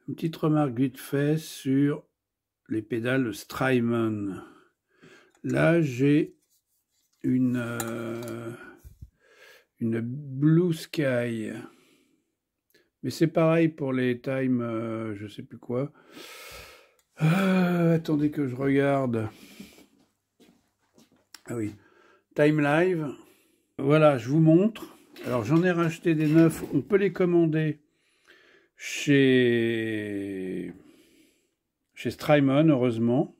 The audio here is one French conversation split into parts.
Une petite remarque vite fait sur les pédales Strymon. Là, j'ai une Blue Sky. Mais c'est pareil pour les Time, je sais plus quoi. Attendez que je regarde. Ah oui, Time Live. Voilà, je vous montre. Alors j'en ai racheté des neufs. On peut les commander chez Strymon, heureusement.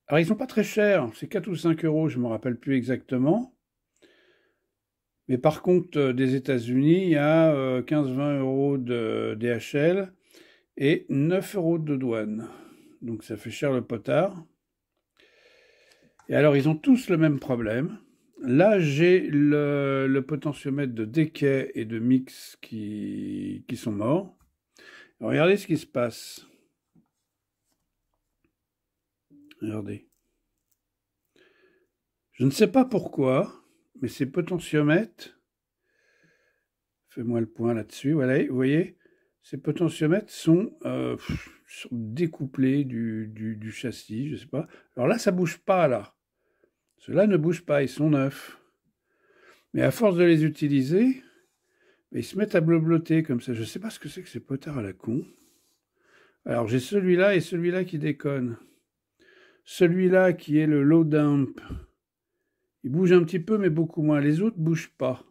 Alors ils sont pas très chers, c'est 4 ou 5 euros, je me rappelle plus exactement. Mais par contre, des États-Unis, il y a 15-20 euros de DHL et 9 euros de douane. Donc ça fait cher le potard. Et alors, ils ont tous le même problème. Là, j'ai le potentiomètre de Decay et de Mix qui sont morts. Alors, regardez ce qui se passe. Regardez. Je ne sais pas pourquoi, mais ces potentiomètres, fais-moi le point là-dessus, voilà, vous voyez, ces potentiomètres sont découplés du châssis, je ne sais pas. Alors là, ça ne bouge pas, là. Ceux-là ne bougent pas, ils sont neufs. Mais à force de les utiliser, ils se mettent à bleu-bleuter comme ça. Je ne sais pas ce que c'est que ces potards à la con. Alors j'ai celui-là et celui-là qui déconne. Celui-là qui est le low dump, il bouge un petit peu mais beaucoup moins. Les autres ne bougent pas.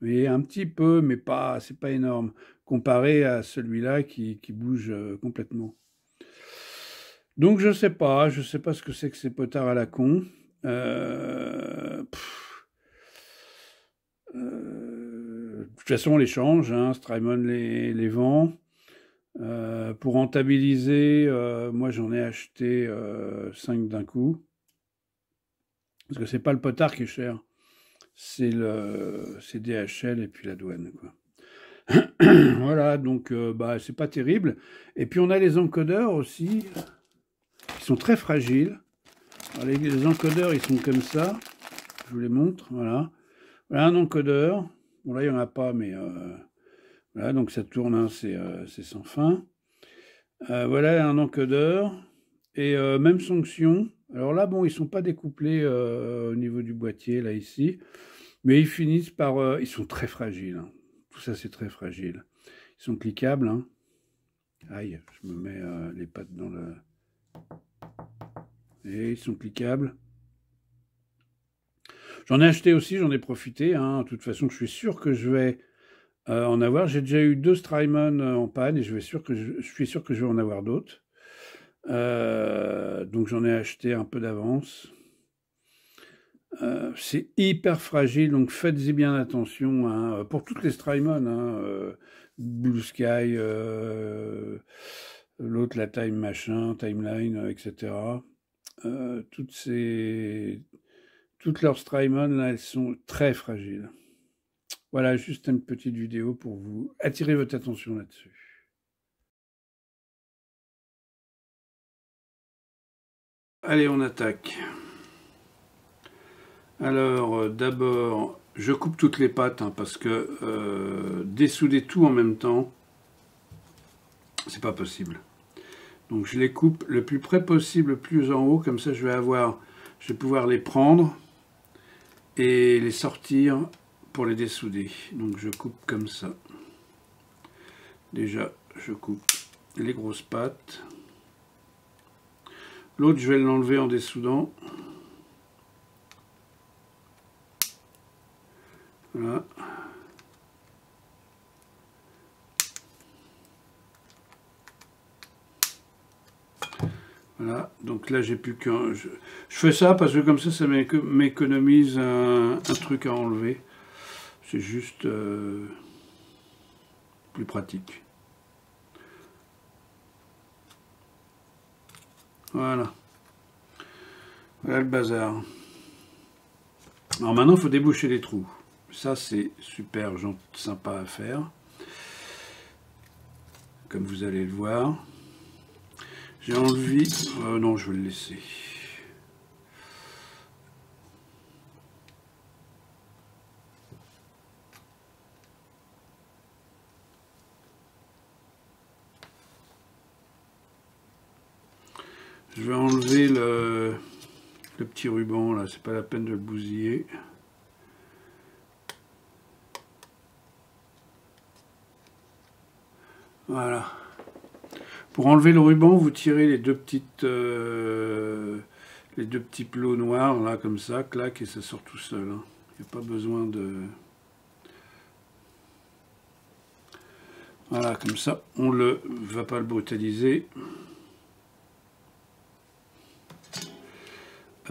Mais un petit peu, mais pas, c'est pas énorme, comparé à celui-là qui bouge complètement. Donc je sais pas ce que c'est que ces potards à la con. De toute façon, on les change, hein, Strymon les vend. Pour rentabiliser, moi j'en ai acheté 5 d'un coup. Parce que c'est pas le potard qui est cher, c'est DHL et puis la douane, quoi. Voilà, donc bah, c'est pas terrible. Et puis on a les encodeurs aussi, qui sont très fragiles. Alors, les encodeurs, ils sont comme ça. Je vous les montre, voilà. Voilà un encodeur. Bon là, il n'y en a pas, mais voilà, donc ça tourne, hein, c'est sans fin. Voilà un encodeur. Et même fonction. Alors là, bon, ils sont pas découplés au niveau du boîtier, là, ici. Mais ils finissent par... ils sont très fragiles. Hein. Tout ça, c'est très fragile. Ils sont cliquables. Hein. Aïe, je me mets les pattes dans le... Et ils sont cliquables. J'en ai acheté aussi, j'en ai profité. Hein. De toute façon, je suis sûr que je vais en avoir. J'ai déjà eu 2 Strymon en panne et je suis sûr que je vais en avoir d'autres. Donc j'en ai acheté un peu d'avance. C'est hyper fragile, donc faites-y bien attention. Hein, pour toutes les Strymon, hein, Blue Sky, l'autre la Time machin, Timeline, etc. Toutes leurs Strymon, là, elles sont très fragiles. Voilà, juste une petite vidéo pour vous attirer votre attention là-dessus. Allez, on attaque. Alors, d'abord, je coupe toutes les pattes, hein, parce que dessouder tout en même temps, c'est pas possible. Donc je les coupe le plus près possible, plus en haut, comme ça je vais pouvoir les prendre et les sortir pour les dessouder. Donc je coupe comme ça. Déjà, je coupe les grosses pattes. L'autre, je vais l'enlever en dessoudant. Voilà. Voilà, donc là j'ai plus qu'un... Je fais ça parce que comme ça m'économise un truc à enlever. C'est juste plus pratique. Voilà. Voilà le bazar. Alors maintenant, il faut déboucher les trous. Ça, c'est super sympa à faire. Comme vous allez le voir. J'ai enlevé... non, je vais le laisser. Je vais enlever le petit ruban là, c'est pas la peine de le bousiller. Voilà. Pour enlever le ruban, vous tirez les deux petits plots noirs là comme ça, clac, et ça sort tout seul. Il n'y a pas besoin de... Voilà, comme ça, on ne va pas le brutaliser.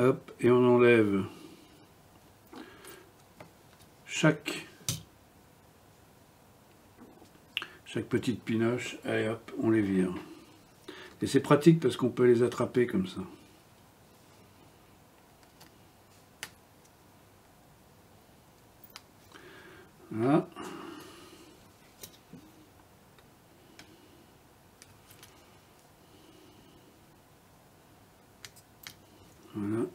Hop, et on enlève chaque petite pinoche. Allez hop, on les vire. Et c'est pratique parce qu'on peut les attraper comme ça. Voilà. Voilà.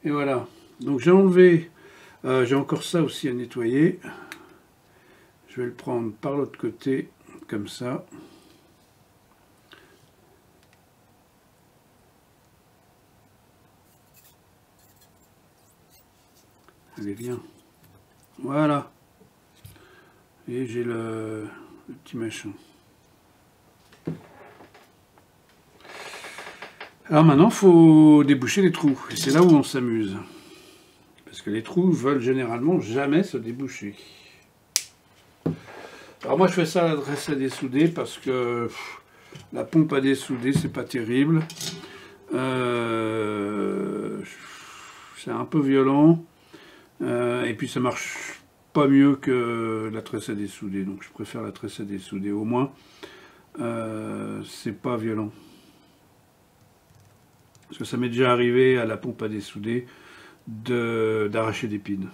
Et voilà. Donc j'ai enlevé, j'ai encore ça aussi à nettoyer. Je vais le prendre par l'autre côté, comme ça. Allez, viens. Voilà. Et j'ai le petit machin. Alors maintenant, il faut déboucher les trous. Et c'est là où on s'amuse. Parce que les trous veulent généralement jamais se déboucher. Alors moi, je fais ça à la dresse à dessouder parce que la pompe à dessouder, c'est pas terrible. C'est un peu violent. Et puis ça marche pas mieux que la tresse à dessouder. Donc je préfère la tresse à dessouder. Au moins, c'est pas violent. Parce que ça m'est déjà arrivé à la pompe à dessouder d'arracher des pins.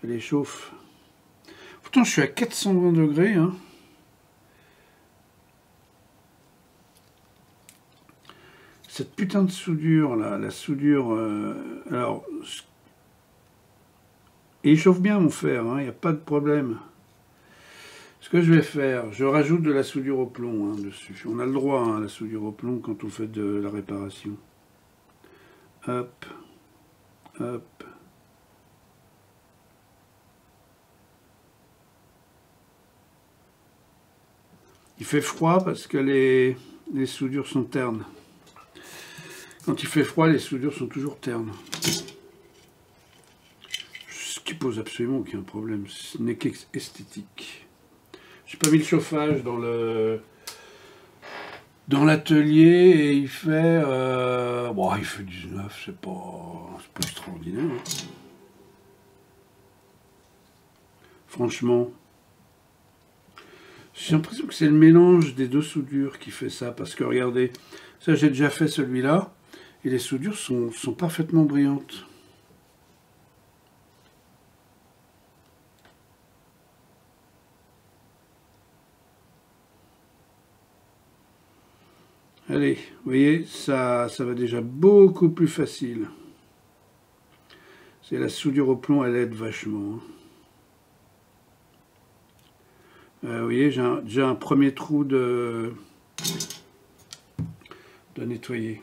Elle chauffe. Pourtant, je suis à 420 degrés. Hein. Cette putain de soudure, là, la soudure... alors, et il chauffe bien mon fer, il n'y a pas de problème. Ce que je vais faire, je rajoute de la soudure au plomb dessus. On a le droit à la soudure au plomb quand on fait de la réparation. Hop, hop. Il fait froid parce que les soudures sont ternes. Quand il fait froid, les soudures sont toujours ternes. Ce qui pose absolument aucun problème. Ce n'est qu'esthétique. J'ai pas mis le chauffage dans l'atelier et il fait bon, il fait 19, c'est pas extraordinaire. Hein. Franchement, j'ai l'impression que c'est le mélange des deux soudures qui fait ça, parce que regardez, ça j'ai déjà fait celui-là et les soudures sont parfaitement brillantes. Allez, vous voyez, ça va déjà beaucoup plus facile. C'est la soudure au plomb, elle aide vachement. Vous voyez, j'ai déjà un premier trou de nettoyer.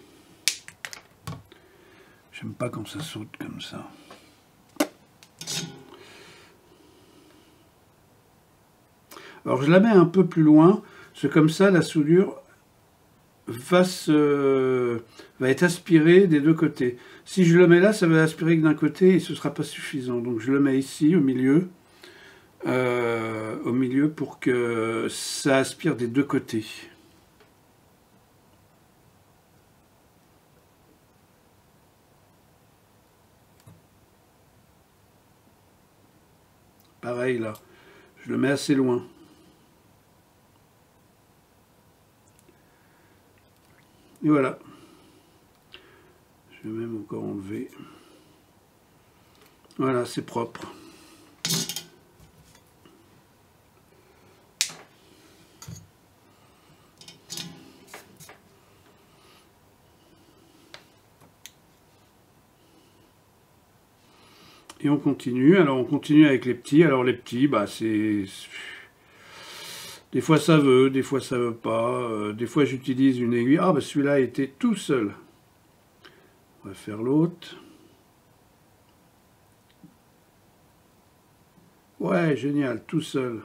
J'aime pas quand ça saute comme ça. Alors je la mets un peu plus loin, parce que comme ça la soudure va être aspirée des deux côtés. Si je le mets là, ça va aspirer que d'un côté et ce ne sera pas suffisant. Donc je le mets ici au milieu pour que ça aspire des deux côtés. Pareil là, je le mets assez loin. Et voilà. Je vais même encore enlever. Voilà, c'est propre. Et on continue. Alors on continue avec les petits. Alors les petits, bah c'est... Des fois ça veut, des fois ça veut pas. Des fois j'utilise une aiguille. Ah bah celui-là était tout seul. On va faire l'autre. Ouais, génial, tout seul.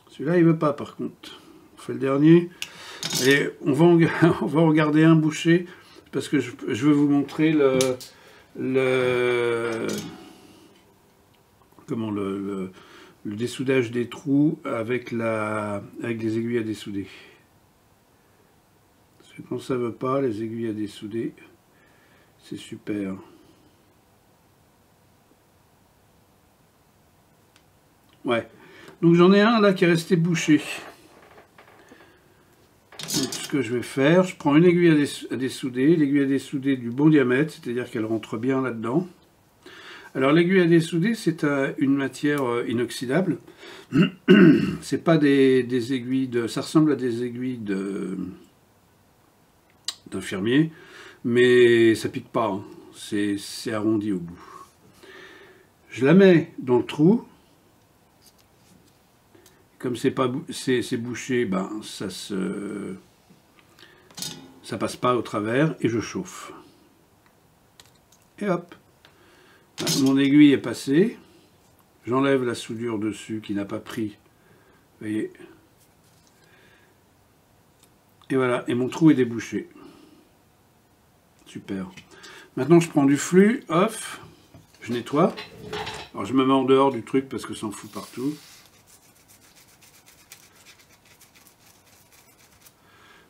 Celui-là, il veut pas, par contre. On fait le dernier. Et on va en garder un bouché, parce que je veux vous montrer le dessoudage des trous avec les aiguilles à dessouder. Parce que quand ça veut pas, les aiguilles à dessouder, c'est super. Ouais. Donc j'en ai un là qui est resté bouché. Donc ce que je vais faire, je prends une aiguille à dessouder, l'aiguille à dessouder du bon diamètre, c'est-à-dire qu'elle rentre bien là-dedans. Alors l'aiguille à dessouder, c'est une matière inoxydable. C'est pas des aiguilles de... Ça ressemble à des aiguilles d'infirmier, mais ça pique pas, hein. C'est arrondi au bout. Je la mets dans le trou. Comme c'est bouché, ben ça passe pas au travers et je chauffe. Et hop, mon aiguille est passée. J'enlève la soudure dessus qui n'a pas pris. Vous voyez. Et voilà, et mon trou est débouché. Super. Maintenant je prends du flux, off, je nettoie. Alors je me mets en dehors du truc parce que ça en fout partout.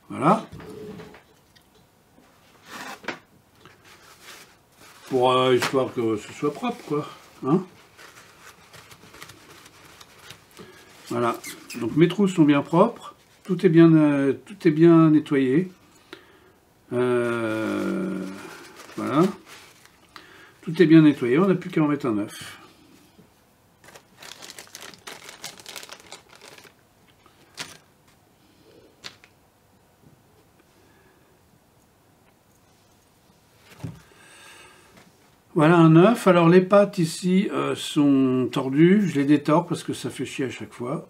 Voilà. Pour histoire que ce soit propre, quoi. Hein, voilà. Donc mes trous sont bien propres. Tout est bien nettoyé. Voilà. Tout est bien nettoyé. On n'a plus qu'à en mettre un neuf. Voilà un œuf. Alors les pattes ici sont tordues. Je les détords parce que ça fait chier à chaque fois.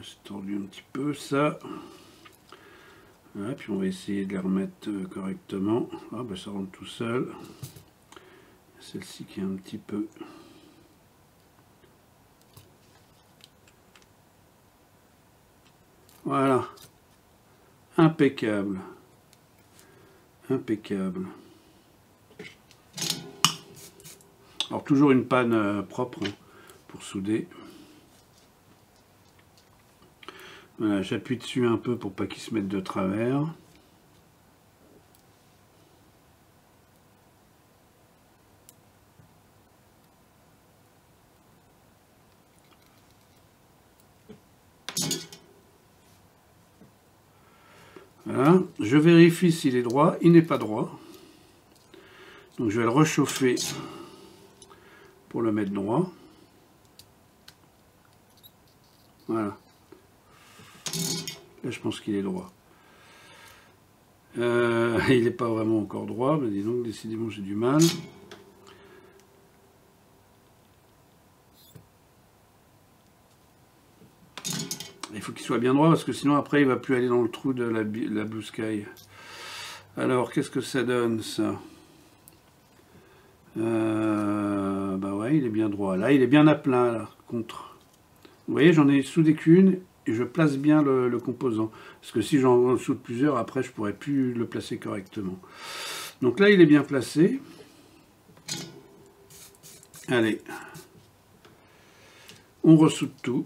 C'est tordu un petit peu ça. Voilà, puis on va essayer de les remettre correctement. Ah ben ça rentre tout seul. Celle-ci qui est un petit peu... Voilà. Impeccable. Impeccable. Alors toujours une panne propre hein, pour souder. Voilà, j'appuie dessus un peu pour pas qu'il se mette de travers. Voilà, je vérifie s'il est droit, il n'est pas droit. Donc je vais le réchauffer pour le mettre droit. Voilà. Là je pense qu'il est droit. Il n'est pas vraiment encore droit, mais dis donc, décidément j'ai du mal. Il faut qu'il soit bien droit parce que sinon après il va plus aller dans le trou de la Blue Sky. Alors qu'est-ce que ça donne ça? Bah ouais, il est bien droit. Là il est bien à plein là, contre. Vous voyez, j'en ai soudé qu'une et je place bien le composant. Parce que si j'en soude plusieurs, après je pourrais plus le placer correctement. Donc là il est bien placé. Allez. On ressoude tout.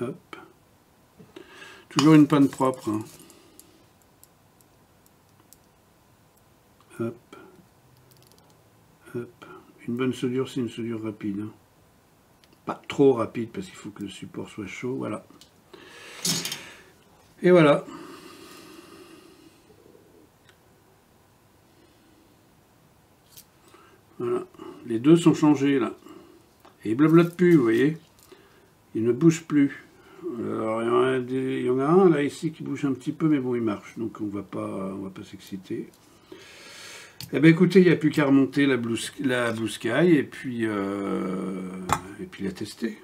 Hop. Toujours une panne propre. Hein. Hop. Hop. Une bonne soudure, c'est une soudure rapide. Hein. Pas trop rapide parce qu'il faut que le support soit chaud. Voilà. Et voilà. Voilà. Les deux sont changés là. Et ils blablatent plus, vous voyez. Ils ne bougent plus. Alors, il y en a un là ici qui bouge un petit peu, mais bon, il marche. Donc on va pas s'exciter. Eh bien écoutez, il n'y a plus qu'à remonter la Blue Sky et puis la tester.